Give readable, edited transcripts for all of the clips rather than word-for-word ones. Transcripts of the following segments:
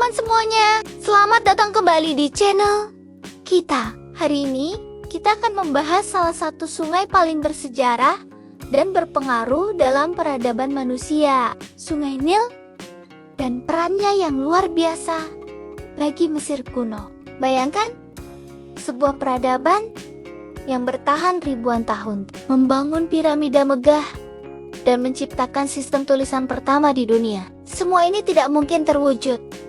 teman-teman semuanya, selamat datang kembali di channel kita. Hari ini kita akan membahas salah satu sungai paling bersejarah dan berpengaruh dalam peradaban manusia, Sungai Nil, dan perannya yang luar biasa bagi Mesir kuno. Bayangkan, sebuah peradaban yang bertahan ribuan tahun, membangun piramida megah, dan menciptakan sistem tulisan pertama di dunia. Semua ini tidak mungkin terwujud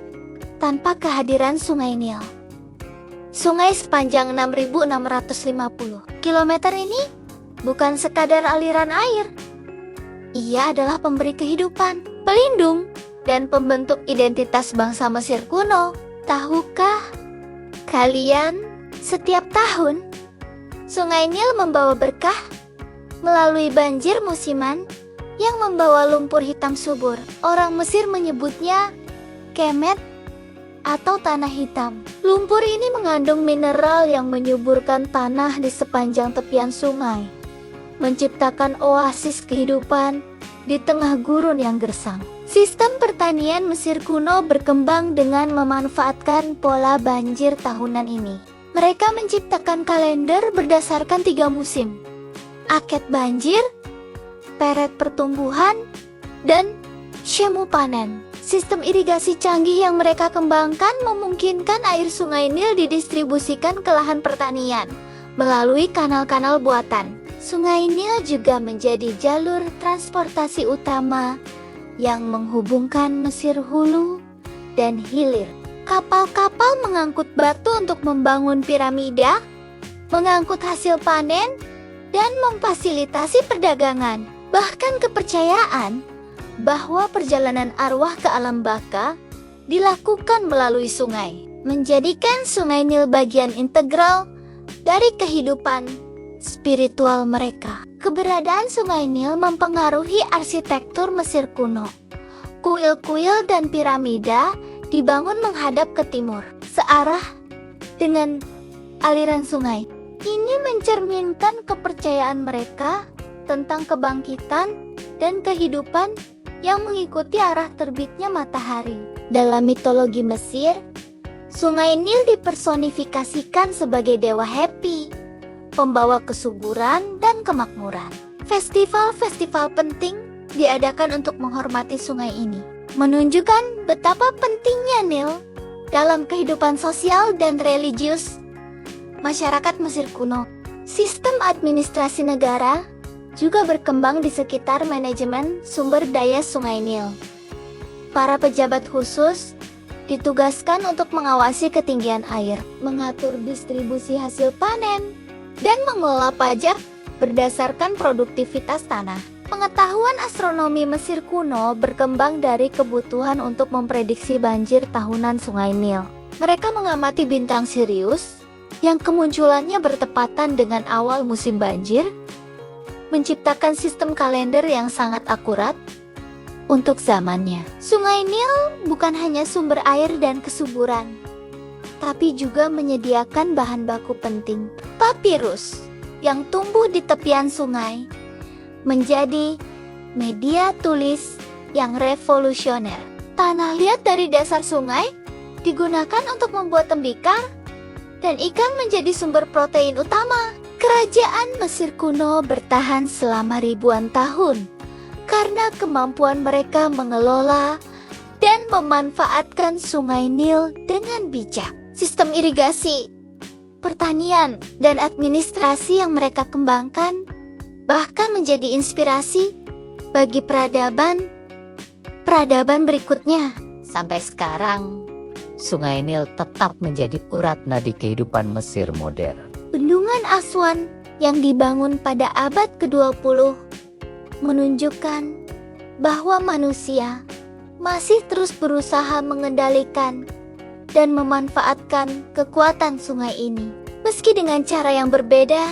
tanpa kehadiran Sungai Nil. Sungai sepanjang 6.650 km ini bukan sekadar aliran air. Ia adalah pemberi kehidupan, pelindung, dan pembentuk identitas bangsa Mesir kuno. Tahukah kalian, setiap tahun Sungai Nil membawa berkah melalui banjir musiman yang membawa lumpur hitam subur. Orang Mesir menyebutnya kemet atau tanah hitam. Lumpur ini mengandung mineral yang menyuburkan tanah di sepanjang tepian sungai, menciptakan oasis kehidupan di tengah gurun yang gersang. Sistem pertanian Mesir kuno berkembang dengan memanfaatkan pola banjir tahunan ini. Mereka menciptakan kalender berdasarkan 3 musim: akad banjir, peret pertumbuhan, dan syemu panen. Sistem irigasi canggih yang mereka kembangkan memungkinkan air Sungai Nil didistribusikan ke lahan pertanian melalui kanal-kanal buatan. Sungai Nil juga menjadi jalur transportasi utama yang menghubungkan Mesir hulu dan hilir. Kapal-kapal mengangkut batu untuk membangun piramida, mengangkut hasil panen, dan memfasilitasi perdagangan. Bahkan kepercayaan bahwa perjalanan arwah ke alam baka dilakukan melalui sungai, menjadikan Sungai Nil bagian integral dari kehidupan spiritual mereka. Keberadaan Sungai Nil mempengaruhi arsitektur Mesir kuno. Kuil-kuil dan piramida dibangun menghadap ke timur, searah dengan aliran sungai. Ini mencerminkan kepercayaan mereka tentang kebangkitan dan kehidupan yang mengikuti arah terbitnya matahari. Dalam mitologi Mesir, Sungai Nil dipersonifikasikan sebagai dewa Hapi, pembawa kesuburan dan kemakmuran. Festival-festival penting diadakan untuk menghormati sungai ini, menunjukkan betapa pentingnya Nil dalam kehidupan sosial dan religius masyarakat Mesir kuno. Sistem administrasi negara juga berkembang di sekitar manajemen sumber daya Sungai Nil. Para pejabat khusus ditugaskan untuk mengawasi ketinggian air, mengatur distribusi hasil panen, dan mengelola pajak berdasarkan produktivitas tanah. Pengetahuan astronomi Mesir kuno berkembang dari kebutuhan untuk memprediksi banjir tahunan Sungai Nil. Mereka mengamati bintang Sirius yang kemunculannya bertepatan dengan awal musim banjir, menciptakan sistem kalender yang sangat akurat untuk zamannya. Sungai Nil bukan hanya sumber air dan kesuburan, tapi juga menyediakan bahan baku penting. Papirus yang tumbuh di tepian sungai menjadi media tulis yang revolusioner. Tanah liat dari dasar sungai digunakan untuk membuat tembikar, dan ikan menjadi sumber protein utama. Kerajaan Mesir kuno bertahan selama ribuan tahun karena kemampuan mereka mengelola dan memanfaatkan Sungai Nil dengan bijak. Sistem irigasi, pertanian, dan administrasi yang mereka kembangkan bahkan menjadi inspirasi bagi peradaban berikutnya. Sampai sekarang, Sungai Nil tetap menjadi urat nadi kehidupan Mesir modern. Bendungan Aswan yang dibangun pada abad ke-20 menunjukkan bahwa manusia masih terus berusaha mengendalikan dan memanfaatkan kekuatan sungai ini, meski dengan cara yang berbeda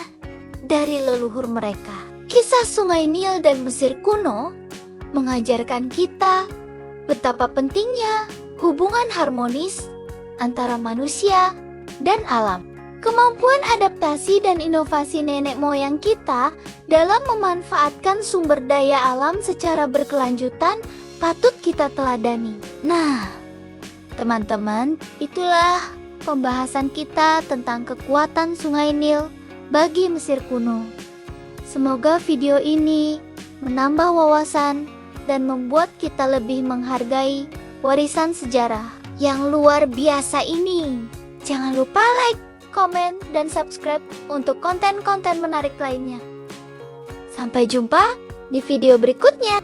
dari leluhur mereka. Kisah Sungai Nil dan Mesir kuno mengajarkan kita betapa pentingnya hubungan harmonis antara manusia dan alam. Kemampuan adaptasi dan inovasi nenek moyang kita dalam memanfaatkan sumber daya alam secara berkelanjutan patut kita teladani. Nah, Teman-teman, itulah pembahasan kita tentang kekuatan Sungai Nil bagi Mesir kuno. Semoga video ini menambah wawasan dan membuat kita lebih menghargai warisan sejarah yang luar biasa ini. Jangan lupa like, komen, dan subscribe untuk konten-konten menarik lainnya. Sampai jumpa di video berikutnya.